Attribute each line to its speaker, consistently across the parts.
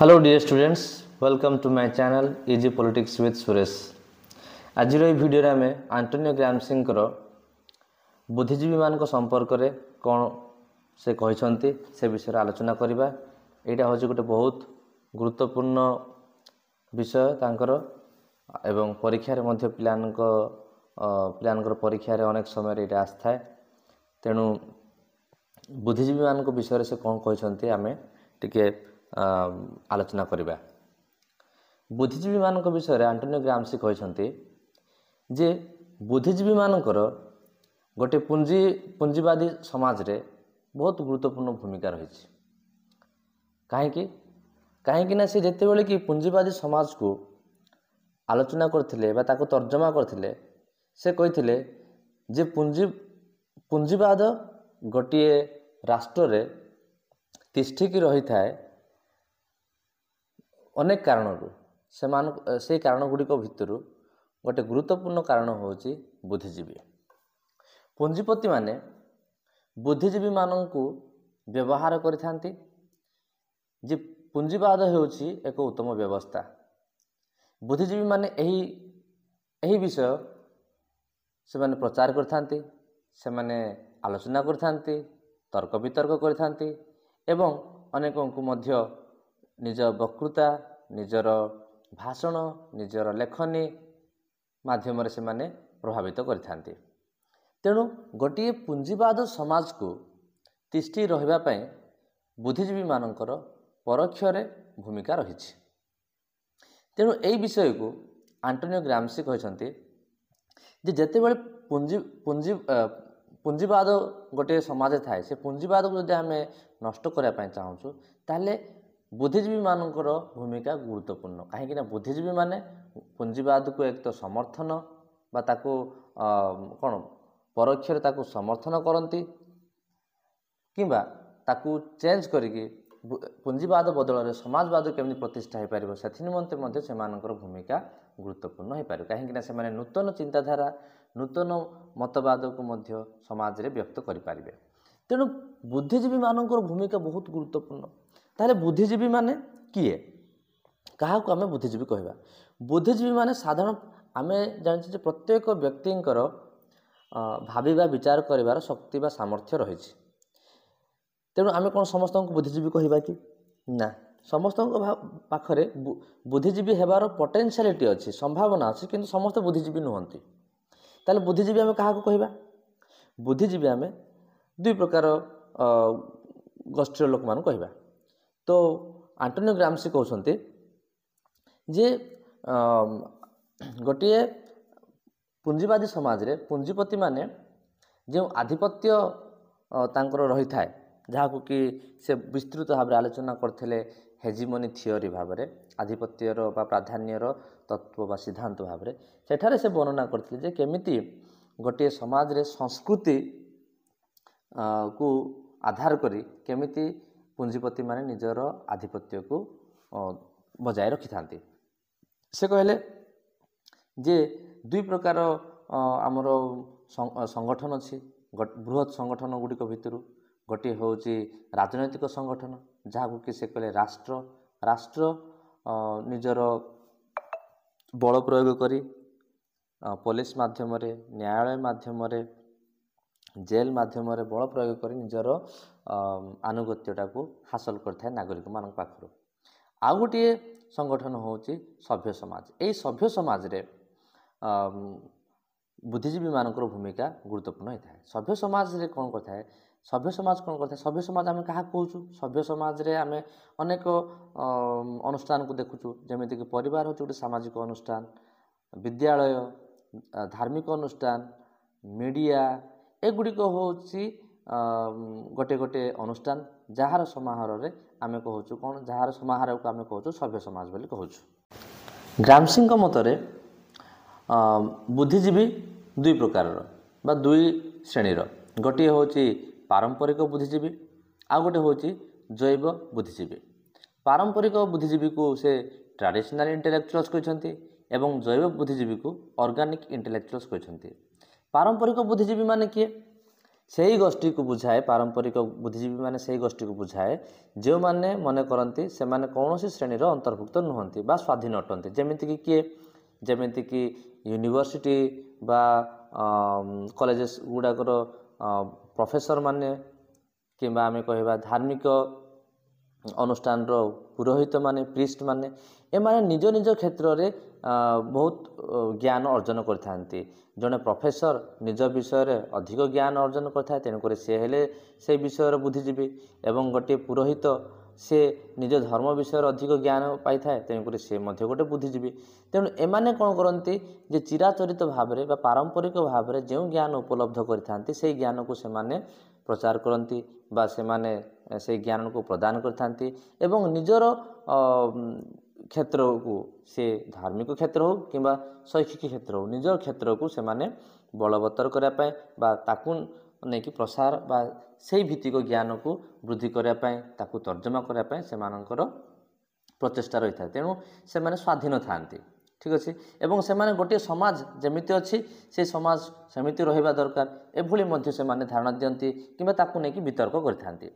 Speaker 1: Hello dear students, welcome to my channel Easy Politics with Suresh. आज video आम Antonio ग्राम्सींकर बुद्धिजीवी मान संपर्क में कौन से कहते से विषय आलोचना करवा। यहाँ हूँ गोटे बहुत गुरुत्वपूर्ण विषय तांकर एवं परीक्षा पिलानकर परीक्षा अनेक समय ये आसता है। तेणु बुद्धिजीवी मान विषय से कौन कहते आम टिके आलोचना करवा। बुद्धिजीवी मान विषय आंटोनियो ग्राम्सी कहते जे बुद्धिजीवी मानकर गोटे पुंजीवादी समाज रे बहुत गुरुत्वपूर्ण भूमिका रही। कहीं ना से जिते बड़े कि पुंजीवादी समाज को आलोचना करथिले बा ताको तर्जमा करथिले से कहिथिले जे पुंजीवाद गोटे राष्ट्र रे तिष्ठिकी रही थाए अनेक कारणरू से कारण गुड़िक भितर गोटे गुरुत्वपूर्ण कारण होची बुद्धिजीवी। पुंजीपति माने बुद्धिजीवी माननकु व्यवहार करिथांती जे पुंजीवाद हेउची एक उत्तम व्यवस्था। बुद्धिजीवी माने एही विषय से माने प्रचार करथांती, से माने आलोचना करथांती, तर्क वितर्क करथांती एवं अनेकों मध्य निज वक्तृता, निजर भाषण, निजर लेखनी माध्यम से माने प्रभावित करथांती। तेणु गोटे पुंजीवाद समाज को तिष्ठि रहिबा पई बुद्धिजीवी मानकर परोक्ष रे भूमिका रही। तेणु एई विषय को आंटोनियो ग्राम्सी कहते जे जेतेबेले पुंजीवाद गोटे समाज थाए से पुंजीवाद को जदि आम नष्ट करने पाई चाहूँ ताले बुद्धिजीवी मानकर भूमिका गुरुत्वपूर्ण। कहीं बुद्धिजीवी माने पुंजीवाद को एक तो समर्थन बा ताको कौन परोक्ष ताको समर्थन करती किंबा ताको चेंज करिके पुंजीवाद बदल में समाजवाद केमि प्रतिष्ठा हो पार से निमंते से भूमिका गुरुत्वपूर्ण हो पार। कहीं से नूतन चिंताधारा नूतन मतवाद को समाज रे व्यक्त करें। तेणु बुद्धिजीवी मानकर भूमिका बहुत गुरुत्वपूर्ण। ताहले बुद्धिजीवी माने किए क्या आम बुद्धिजीवी कहवा? बुद्धिजीवी माने साधारण आम जानी प्रत्येक व्यक्तिंकर भाविबा विचार करिवार शक्ति बा सामर्थ्य रही। तेणु आम कौन समस्त बुद्धिजीवी कहवा कि ना? समस्त पाखरे बुद्धिजीवी हेबार पोटेंशियलिटी अच्छी, संभावना अच्छी, किंतु समस्त बुद्धिजीवी नुहंती। ताहले बुद्धिजीवी आम क्या कहवा? बुद्धिजीवी आम दुई प्रकार गोष्ठी लोक मान कहवा। तो आंटोनियो ग्राम्सी कहते जे गोटे पुंजीवादी समाज रे पुंजीपति माने जो आधिपत्य तांकर रही थाए जहाँ कि से विस्तृत भाव आलोचना करथिले हेजिमनी थियोरी भाव में आधिपत्यर बा प्राधान्यर तत्व बा सिद्धांत भाव में सेठारे से वर्णना करथिले जे केमिति गोटे समाज रे संस्कृति को आधार करी केमिति पुंजीपति माने निजर आधिपत्य को बजाय रखि थांती। से कहले जे दुई प्रकार आमर संगठन अच्छी। बृहत संगठन गुड़िक भितर गोटे हूँ राजनैतिक संगठन जहाँ कि से कहले राष्ट्र निजर बल प्रयोग करी पुलिस माध्यम न्यायालय माध्यम जेल माध्यम बल प्रयोग कर निजर आनुगत्यटा को हासिल करता नागरिक मान पाखर। आउ गोटे संगठन हूँ सभ्य समाज। यही सभ्य समाज रे बुद्धिजीवी मानकर भूमिका गुरुत्वपूर्ण होता है। सभ्य समाज रे कौन करता है? सभ्य समाज कौन करता है? सभ्य समाज आम क्या कहूँ? सभ्य समाज रे आम अनेक अनुष्ठान को देखुचु जमीक कि परिवार हूँ गोटे सामाजिक अनुष्ठान, विद्यालय, धार्मिक अनुष्ठान, मीडिया एगुड़िक हूँ गोटे गोटे अनुष्ठान जार समाहार रे आम कहूँ कौन जार समाहार को आम कहूँ सभ्य समाज बोली कहूँ। ग्राम्सी मतरे बुद्धिजीवी दुई प्रकार बा दुई श्रेणीर। गोटे हूँ पारंपरिक बुद्धिजीवी आउ गोटे हूँ जैव बुद्धिजीवी। पारंपरिक बुद्धिजीवी को से ट्रेडिशनल इंटेलेक्चुअल्स कहते एवं जैव बुद्धिजीवी को ऑर्गेनिक इंटेलेक्चुअल्स कहते। पारंपरिक बुद्धिजीवी माने किए? ସେହି ଗୋଷ୍ଠୀକୁ ବୁଝାଏ। ପାରମ୍ପରିକ ବୁଦ୍ଧିଜୀବୀ ମାନେ ସେହି ଗୋଷ୍ଠୀକୁ ବୁଝାଏ ଯେଉଁମାନେ ମନେ କରନ୍ତି ସେମାନେ କୌଣସି ଶ୍ରେଣୀର ଅନ୍ତର୍ଭୁକ୍ତ ନୁହନ୍ତି ବା ସ୍ୱାଧୀନ ଅଟନ୍ତି। ଯେମିତିକି କିଏ, ଯେମିତିକି ୟୁନିଭର୍ସିଟି ବା କଲେଜେସ୍ ଗୁଡ଼ାକର ପ୍ରଫେସର ମାନେ, କିମ୍ବା ଆମେ କହିବା ଧାର୍ମିକ ଅନୁଷ୍ଠାନର ପୁରୋହିତ ମାନେ, ପ୍ରିଷ୍ଟ ମାନେ, ଏମାନେ ନିଜ ନିଜ କ୍ଷେତ୍ରରେ ବହୁତ ଜ୍ଞାନ ଅର୍ଜନ କରିଥାନ୍ତି। ଜଣେ ପ୍ରଫେସର ନିଜ ବିଷୟରେ ଅଧିକ ଜ୍ଞାନ ଅର୍ଜନ କରିଥାଏ, ତେଣୁକରି ସେ ହେଲେ ସେ ବିଷୟର ବୁଦ୍ଧିଜୀବୀ। ଏବଂ ଗୋଟିଏ ପୁରୋହିତ ସେ ନିଜ ଧର୍ମ ବିଷୟରେ ଅଧିକ ଜ୍ଞାନ ପାଇଥାଏ, ତେଣୁକରି ସେ ମଧ୍ୟ ଗୋଟେ ବୁଦ୍ଧିଜୀବୀ। ତେଣୁ ଏମାନେ କ'ଣ କରନ୍ତି ଯେ ଚିରାଚରିତ ଭାବରେ ବା ପାରମ୍ପରିକ ଭାବରେ ଯେଉଁ ଜ୍ଞାନ ଉପଲବ୍ଧ କରିଥାନ୍ତି ସେଇ ଜ୍ଞାନକୁ ସେମାନେ ପ୍ରଚାର କରନ୍ତି ବା ସେମାନେ ସେଇ ଜ୍ଞାନକୁ ପ୍ରଦାନ କରିଥାନ୍ତି। ଏବଂ ନିଜର କ୍ଷେତ୍ରକୁ, ସେ ଧାର୍ମିକ କ୍ଷେତ୍ର ହେଉ କିମ୍ବା ଶୈକ୍ଷିକ କ୍ଷେତ୍ର ହେଉ, ନିଜ କ୍ଷେତ୍ରକୁ ସେମାନେ ବଳବତ୍ତର କରିବା ପାଇଁ ବା ତାକୁ ନେଇକି ପ୍ରସାର ବା ସେଇ ଭିତ୍ତିକ ଜ୍ଞାନକୁ ବୃଦ୍ଧି କରିବା ପାଇଁ, ତାକୁ ତର୍ଜମା କରିବା ପାଇଁ ସେମାନଙ୍କର ପ୍ରଚେଷ୍ଟା ରହିଥାଏ। ତେଣୁ ସେମାନେ ସ୍ୱାଧୀନ ଥାଆନ୍ତି। ଠିକ୍ ଅଛି। ଏବଂ ସେମାନେ ଗୋଟିଏ ସମାଜ ଯେମିତି ଅଛି ସେ ସମାଜ ସେମିତି ରହିବା ଦରକାର, ଏଭଳି ମଧ୍ୟ ସେମାନେ ଧାରଣା ଦିଅନ୍ତି କିମ୍ବା ତାକୁ ନେଇକି ବିତର୍କ କରିଥାନ୍ତି।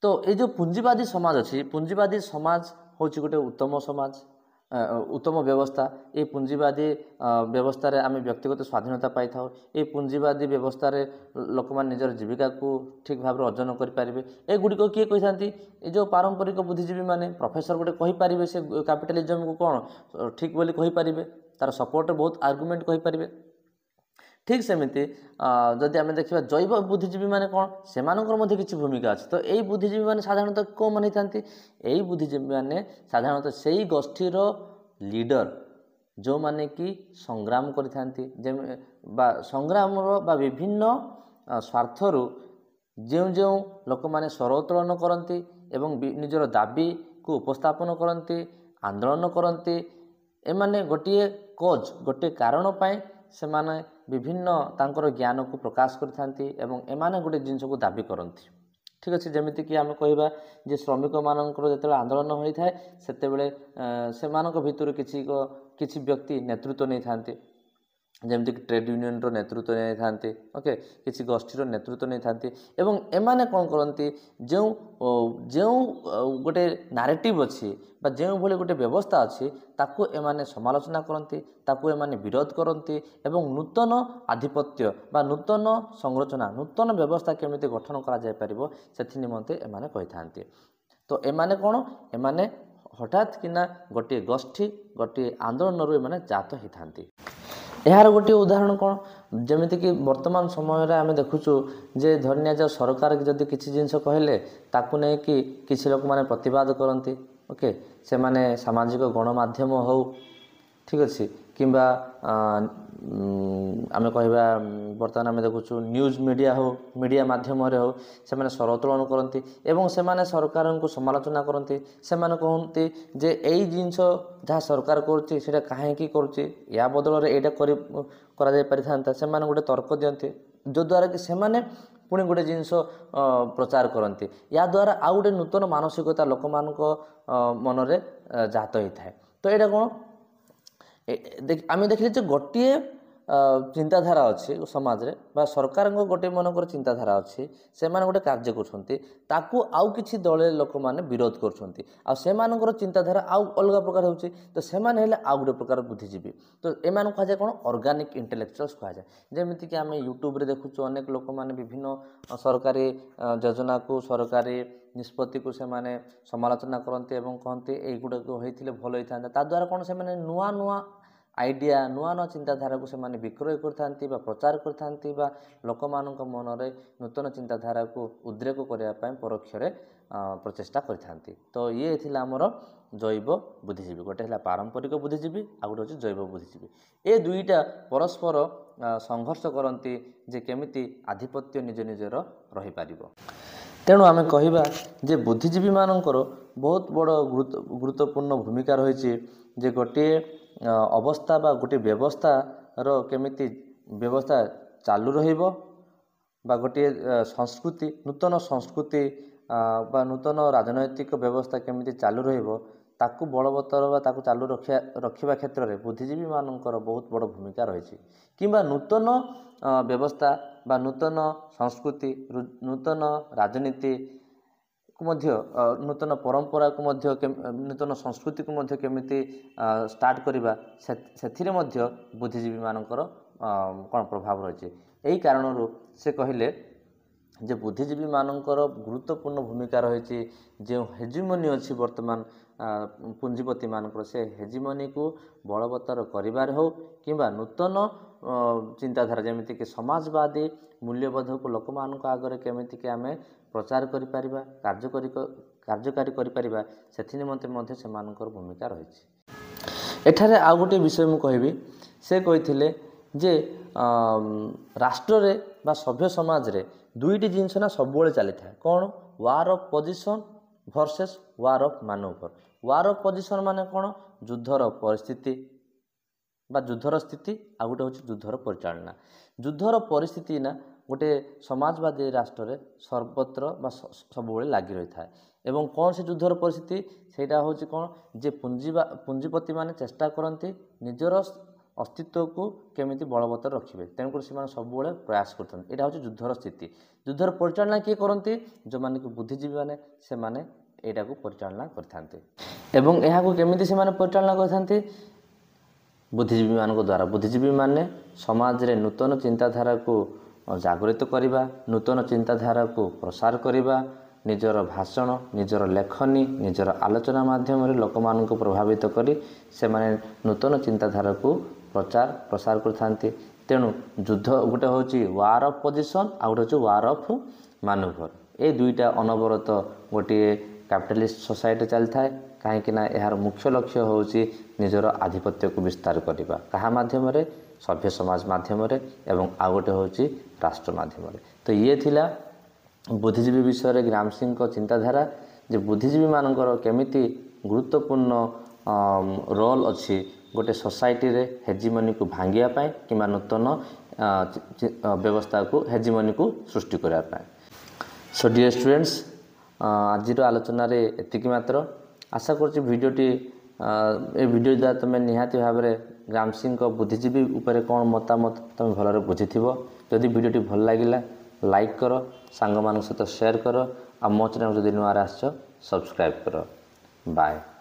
Speaker 1: ତ ଏଇ ଯେଉଁ ପୁଞ୍ଜିବାଦୀ ସମାଜ ଅଛି, ପୁଞ୍ଜିବାଦୀ ସମାଜ ହେଉଛି ଗୋଟେ ଉତ୍ତମ ସମାଜ, ଉତ୍ତମ ବ୍ୟବସ୍ଥା। এই ପୁଞ୍ଜିବାଦୀ ବ୍ୟବସ୍ଥାରେ ଆମେ ବ୍ୟକ୍ତିଗତ ସ୍ୱାଧୀନତା ପାଇଥାଉ। এই ପୁଞ୍ଜିବାଦୀ ବ୍ୟବସ୍ଥାରେ ଲୋକମାନେ ନିଜର ଜୀବିକାକୁ ଠିକ୍ ଭାବରେ ଅର୍ଜନ କରିପାରିବେ। ଏଗୁଡ଼ିକ କିଏ କହିଥାନ୍ତି? ଏ ଯେଉଁ ପାରମ୍ପରିକ ବୁଦ୍ଧିଜୀବୀ ମାନେ, ପ୍ରଫେସର ଗୋଟେ କହିପାରିବେ ସେ କ୍ୟାପିଟାଲିଜମକୁ କ'ଣ ଠିକ୍ ବୋଲି କହିପାରିବେ, ତାର ସପୋର୍ଟରେ ବହୁତ ଆର୍ଗୁମେଣ୍ଟ କହିପାରିବେ। ଠିକ୍ ସେମିତି ଯଦି ଆମେ ଦେଖିବା ଜୈବ ବୁଦ୍ଧିଜୀବୀ ମାନେ କ'ଣ, ସେମାନଙ୍କର ମଧ୍ୟ କିଛି ଭୂମିକା ଅଛି। ତ ଏଇ ବୁଦ୍ଧିଜୀବୀ ମାନେ ସାଧାରଣତଃ କେଉଁମାନେ ହେଇଥାନ୍ତି? ଏଇ ବୁଦ୍ଧିଜୀବୀ ମାନେ ସାଧାରଣତଃ ସେଇ ଗୋଷ୍ଠୀର ଲିଡର ଯେଉଁମାନେ କି ସଂଗ୍ରାମ କରିଥାନ୍ତି, ବା ସଂଗ୍ରାମର ବା ବିଭିନ୍ନ ସ୍ୱାର୍ଥରୁ ଯେଉଁ ଯେଉଁ ଲୋକମାନେ ସ୍ୱର ଉତ୍ତୋଳନ କରନ୍ତି ଏବଂ ନିଜର ଦାବିକୁ ଉପସ୍ଥାପନ କରନ୍ତି, ଆନ୍ଦୋଳନ କରନ୍ତି, ଏମାନେ ଗୋଟିଏ କଜ୍, ଗୋଟିଏ କାରଣ ପାଇଁ ସେମାନେ ବିଭିନ୍ନ ତାଙ୍କର ଜ୍ଞାନକୁ ପ୍ରକାଶ କରିଥାନ୍ତି ଏବଂ ଏମାନେ ଗୋଟେ ଜିନିଷକୁ ଦାବି କରନ୍ତି। ଠିକ୍ ଅଛି। ଯେମିତିକି ଆମେ କହିବା ଯେ ଶ୍ରମିକମାନଙ୍କର ଯେତେବେଳେ ଆନ୍ଦୋଳନ ହୋଇଥାଏ ସେତେବେଳେ ସେମାନଙ୍କ ଭିତରୁ କିଛି ବ୍ୟକ୍ତି ନେତୃତ୍ୱ ନେଇଥାନ୍ତି, ଯେମିତିକି ଟ୍ରେଡ୍ ୟୁନିୟନର ନେତୃତ୍ୱ ନେଇଥାନ୍ତି, ଓକେ, କିଛି ଗୋଷ୍ଠୀର ନେତୃତ୍ୱ ନେଇଥାନ୍ତି। ଏବଂ ଏମାନେ କ'ଣ କରନ୍ତି, ଯେଉଁ ଗୋଟେ ନାରେଟିଭ୍ ଅଛି ବା ଯେଉଁଭଳି ଗୋଟେ ବ୍ୟବସ୍ଥା ଅଛି ତାକୁ ଏମାନେ ସମାଲୋଚନା କରନ୍ତି, ତାକୁ ଏମାନେ ବିରୋଧ କରନ୍ତି ଏବଂ ନୂତନ ଆଧିପତ୍ୟ ବା ନୂତନ ସଂରଚନା, ନୂତନ ବ୍ୟବସ୍ଥା କେମିତି ଗଠନ କରାଯାଇପାରିବ ସେଥି ନିମନ୍ତେ ଏମାନେ କହିଥାନ୍ତି। ତ ଏମାନେ କ'ଣ, ଏମାନେ ହଠାତ୍ କିନା ଗୋଟିଏ ଗୋଷ୍ଠୀ, ଗୋଟିଏ ଆନ୍ଦୋଳନରୁ ଏମାନେ ଜାତ ହେଇଥାନ୍ତି। ଏହାର ଗୋଟିଏ ଉଦାହରଣ କ'ଣ, ଯେମିତିକି ବର୍ତ୍ତମାନ ସମୟରେ ଆମେ ଦେଖୁଛୁ ଯେ ଧରି ନିଆଯାଉ ସରକାର ଯଦି କିଛି ଜିନିଷ କହିଲେ ତାକୁ ନେଇକି କିଛି ଲୋକମାନେ ପ୍ରତିବାଦ କରନ୍ତି, ଓକେ, ସେମାନେ ସାମାଜିକ ଗଣମାଧ୍ୟମ ହେଉ, ଠିକ୍ ଅଛି, କିମ୍ବା ଆମେ କହିବା ବର୍ତ୍ତମାନ ଆମେ ଦେଖୁଛୁ ନ୍ୟୁଜ୍ ମିଡ଼ିଆ ହେଉ, ମିଡ଼ିଆ ମାଧ୍ୟମରେ ହେଉ, ସେମାନେ ସ୍ୱର ଉତ୍ତୋଳନ କରନ୍ତି ଏବଂ ସେମାନେ ସରକାରଙ୍କୁ ସମାଲୋଚନା କରନ୍ତି। ସେମାନେ କହନ୍ତି ଯେ ଏଇ ଜିନିଷ ଯାହା ସରକାର କରୁଛି ସେଇଟା କାହିଁକି କରୁଛି, ୟା ବଦଳରେ ଏଇଟା କରାଯାଇ ପାରିଥାନ୍ତା। ସେମାନେ ଗୋଟେ ତର୍କ ଦିଅନ୍ତି ଯଦ୍ୱାରା କି ସେମାନେ ପୁଣି ଗୋଟେ ଜିନିଷ ପ୍ରଚାର କରନ୍ତି। ଏହାଦ୍ୱାରା ଆଉ ଗୋଟେ ନୂତନ ମାନସିକତା ଲୋକମାନଙ୍କ ମନରେ ଜାତ ହେଇଥାଏ। ତ ଏଇଟା କ'ଣ, ଆମେ ଦେଖିଲେ ଯେ ଗୋଟିଏ ଚିନ୍ତାଧାରା ଅଛି ସମାଜରେ ବା ସରକାରଙ୍କ ଗୋଟିଏ ମନଙ୍କର ଚିନ୍ତାଧାରା ଅଛି, ସେମାନେ ଗୋଟେ କାର୍ଯ୍ୟ କରୁଛନ୍ତି, ତାକୁ ଆଉ କିଛି ଦଳୀୟ ଲୋକମାନେ ବିରୋଧ କରୁଛନ୍ତି, ଆଉ ସେମାନଙ୍କର ଚିନ୍ତାଧାରା ଆଉ ଅଲଗା ପ୍ରକାର ହେଉଛି। ତ ସେମାନେ ହେଲେ ଆଉ ଗୋଟେ ପ୍ରକାର ବୁଦ୍ଧିଜୀବୀ। ତ ଏମାନଙ୍କୁ କୁହାଯାଏ କ'ଣ, ଅର୍ଗାନିକ୍ ଇଣ୍ଟେଲେକ୍ଚୁଆଲ୍ସ କୁହାଯାଏ। ଯେମିତିକି ଆମେ ୟୁଟ୍ୟୁବରେ ଦେଖୁଛୁ ଅନେକ ଲୋକମାନେ ବିଭିନ୍ନ ସରକାରୀ ଯୋଜନାକୁ, ସରକାରୀ ନିଷ୍ପତ୍ତିକୁ ସେମାନେ ସମାଲୋଚନା କରନ୍ତି ଏବଂ କହନ୍ତି ଏଇଗୁଡ଼ାକ ହୋଇଥିଲେ ଭଲ ହେଇଥାନ୍ତା। ତାଦ୍ୱାରା କ'ଣ, ସେମାନେ ନୂଆ ନୂଆ ଆଇଡ଼ିଆ, ନୂଆ ନୂଆ ଚିନ୍ତାଧାରାକୁ ସେମାନେ ବିକ୍ରୟ କରିଥାନ୍ତି ବା ପ୍ରଚାର କରିଥାନ୍ତି ବା ଲୋକମାନଙ୍କ ମନରେ ନୂତନ ଚିନ୍ତାଧାରାକୁ ଉଦ୍ରେକ କରିବା ପାଇଁ ପରୋକ୍ଷରେ ପ୍ରଚେଷ୍ଟା କରିଥାନ୍ତି। ତ ଇଏ ଥିଲା ଆମର ଜୈବ ବୁଦ୍ଧିଜୀବୀ। ଗୋଟେ ହେଲା ପାରମ୍ପରିକ ବୁଦ୍ଧିଜୀବୀ, ଆଉ ଗୋଟେ ହେଉଛି ଜୈବ ବୁଦ୍ଧିଜୀବୀ। ଏ ଦୁଇଟା ପରସ୍ପର ସଂଘର୍ଷ କରନ୍ତି ଯେ କେମିତି ଆଧିପତ୍ୟ ନିଜ ନିଜର ରହିପାରିବ। ତେଣୁ ଆମେ କହିବା ଯେ ବୁଦ୍ଧିଜୀବୀମାନଙ୍କର ବହୁତ ବଡ଼ ଗୁରୁତ୍ୱପୂର୍ଣ୍ଣ ଭୂମିକା ରହିଛି ଯେ ଗୋଟିଏ ଅବସ୍ଥା ବା ଗୋଟିଏ ବ୍ୟବସ୍ଥାର କେମିତି ବ୍ୟବସ୍ଥା ଚାଲୁ ରହିବ ବା ଗୋଟିଏ ସଂସ୍କୃତି, ନୂତନ ସଂସ୍କୃତି ବା ନୂତନ ରାଜନୈତିକ ବ୍ୟବସ୍ଥା କେମିତି ଚାଲୁ ରହିବ ତାକୁ ବଳବତ୍ତର ବା ତାକୁ ଚାଲୁ ରଖିବା କ୍ଷେତ୍ରରେ ବୁଦ୍ଧିଜୀବୀମାନଙ୍କର ବହୁତ ବଡ଼ ଭୂମିକା ରହିଛି। କିମ୍ବା ନୂତନ ବ୍ୟବସ୍ଥା ବା ନୂତନ ସଂସ୍କୃତି, ନୂତନ ରାଜନୀତିକୁ ମଧ୍ୟ ନୂତନ ପରମ୍ପରାକୁ ମଧ୍ୟ ନୂତନ ସଂସ୍କୃତିକୁ ମଧ୍ୟ କେମିତି ଷ୍ଟାର୍ଟ କରିବା ସେଥିରେ ମଧ୍ୟ ବୁଦ୍ଧିଜୀବୀମାନଙ୍କର କ'ଣ ପ୍ରଭାବ ରହିଛି। ଏହି କାରଣରୁ ସେ କହିଲେ ଯେ ବୁଦ୍ଧିଜୀବୀମାନଙ୍କର ଗୁରୁତ୍ୱପୂର୍ଣ୍ଣ ଭୂମିକା ରହିଛି। ଯେଉଁ ହେଜିମନି ଅଛି ବର୍ତ୍ତମାନ ପୁଞ୍ଜିପତିମାନଙ୍କର, ସେ ହେଜିମନିକୁ ବଳବତ୍ତର କରିବାରେ ହେଉ କିମ୍ବା ନୂତନ ଚିନ୍ତାଧାରା ଯେମିତିକି ସମାଜବାଦୀ ମୂଲ୍ୟବୋଧକୁ ଲୋକମାନଙ୍କ ଆଗରେ କେମିତିକି ଆମେ ପ୍ରଚାର କରିପାରିବା, କାର୍ଯ୍ୟକାରୀ କରିପାରିବା, ସେଥିନିମନ୍ତେ ମଧ୍ୟ ସେମାନଙ୍କର ଭୂମିକା ରହିଛି। ଏଠାରେ ଆଉ ଗୋଟିଏ ବିଷୟ ମୁଁ କହିବି, ସେ କହିଥିଲେ ଯେ ରାଷ୍ଟ୍ରରେ ବା ସଭ୍ୟ ସମାଜରେ ଦୁଇଟି ଜିନିଷ ନା ସବୁବେଳେ ଚାଲିଥାଏ। କ'ଣ? War of position versus war of manoeuvre. War of position ମାନେ କ'ଣ? ଯୁଦ୍ଧର ପରିସ୍ଥିତି ବା ଯୁଦ୍ଧର ସ୍ଥିତି, ଆଉ ଗୋଟେ ହେଉଛି ଯୁଦ୍ଧର ପରିଚାଳନା। ଯୁଦ୍ଧର ପରିସ୍ଥିତି ନା ଗୋଟେ ସମାଜବାଦୀ ରାଷ୍ଟ୍ରରେ ସର୍ବତ୍ର ବା ସବୁବେଳେ ଲାଗି ରହିଥାଏ। ଏବଂ କ'ଣ ସେ ଯୁଦ୍ଧର ପରିସ୍ଥିତି? ସେଇଟା ହେଉଛି କ'ଣ? ଯେ ପୁଞ୍ଜିପତିମାନେ ଚେଷ୍ଟା କରନ୍ତି ନିଜର ଅସ୍ତିତ୍ୱକୁ କେମିତି ବଳବତ୍ତର ରଖିବେ, ତେଣୁକରି ସେମାନେ ସବୁବେଳେ ପ୍ରୟାସ କରିଥାନ୍ତି। ଏଇଟା ହେଉଛି ଯୁଦ୍ଧର ସ୍ଥିତି। ଯୁଦ୍ଧର ପରିଚାଳନା କିଏ କରନ୍ତି? ଯେଉଁମାନେ କି ବୁଦ୍ଧିଜୀବୀମାନେ, ସେମାନେ ଏଇଟାକୁ ପରିଚାଳନା କରିଥାନ୍ତି। ଏବଂ ଏହାକୁ କେମିତି ସେମାନେ ପରିଚାଳନା କରିଥାନ୍ତି? ବୁଦ୍ଧିଜୀବୀମାନଙ୍କ ଦ୍ୱାରା। ବୁଦ୍ଧିଜୀବୀମାନେ ସମାଜରେ ନୂତନ ଚିନ୍ତାଧାରାକୁ ଜାଗୃତ କରିବା, ନୂତନ ଚିନ୍ତାଧାରାକୁ ପ୍ରସାର କରିବା, ନିଜର ଭାଷଣ, ନିଜର ଲେଖନୀ, ନିଜର ଆଲୋଚନା ମାଧ୍ୟମରେ ଲୋକମାନଙ୍କୁ ପ୍ରଭାବିତ କରି ସେମାନେ ନୂତନ ଚିନ୍ତାଧାରାକୁ ପ୍ରସାର କରିଥାନ୍ତି। ତେଣୁ ଯୁଦ୍ଧ ଗୋଟେ ହେଉଛି ୱାର୍ ଅଫ୍ ପୋଜିସନ୍, ଆଉ ଗୋଟେ ହେଉଛି ୱାର୍ ଅଫ୍ ମାନୁଭର। ଏ ଦୁଇଟା ଅନବରତ ଗୋଟିଏ କ୍ୟାପିଟାଲିଷ୍ଟ ସୋସାଇଟି ଚାଲିଥାଏ। କାହିଁକିନା ଏହାର ମୁଖ୍ୟ ଲକ୍ଷ୍ୟ ହେଉଛି ନିଜର ଆଧିପତ୍ୟକୁ ବିସ୍ତାର କରିବା। କାହା ମାଧ୍ୟମରେ? ସଭ୍ୟ ସମାଜ ମାଧ୍ୟମରେ, ଏବଂ ଆଉ ଗୋଟେ ହେଉଛି ରାଷ୍ଟ୍ର ମାଧ୍ୟମରେ। ତ ଇଏ ଥିଲା ବୁଦ୍ଧିଜୀବୀ ବିଷୟରେ ଗ୍ରାମସିଙ୍କ ଚିନ୍ତାଧାରା, ଯେ ବୁଦ୍ଧିଜୀବୀମାନଙ୍କର କେମିତି ଗୁରୁତ୍ୱପୂର୍ଣ୍ଣ ରୋଲ୍ ଅଛି ଗୋଟେ ସୋସାଇଟିରେ ହେଜିମନିକୁ ଭାଙ୍ଗିବା ପାଇଁ କିମ୍ବା ନୂତନ ବ୍ୟବସ୍ଥାକୁ ହେଜିମନିକୁ ସୃଷ୍ଟି କରିବା ପାଇଁ। ସୋ ଡିୟର୍ ଷ୍ଟୁଡେଣ୍ଟସ୍, ଆଜିର ଆଲୋଚନାରେ ଏତିକି ମାତ୍ର। ଆଶା କରୁଛି ଭିଡ଼ିଓଟି ଏ ଭିଡ଼ିଓ ଦ୍ୱାରା ତୁମେ ନିହାତି ଭାବରେ ଗ୍ରାମସିଙ୍କ ବୁଦ୍ଧିଜୀବୀ ଉପରେ କ'ଣ ମତାମତ ତୁମେ ଭଲରେ ବୁଝିଥିବ। ଯଦି ଭିଡ଼ିଓଟି ଭଲ ଲାଗିଲା ଲାଇକ୍ କର, ସାଙ୍ଗମାନଙ୍କ ସହିତ ସେୟାର କର, ଆଉ ମୋ ଚ୍ୟାନେଲ୍ ଯଦି ନୂଆରେ ଆସିଛ ସବସ୍କ୍ରାଇବ୍ କର। ବାଏ।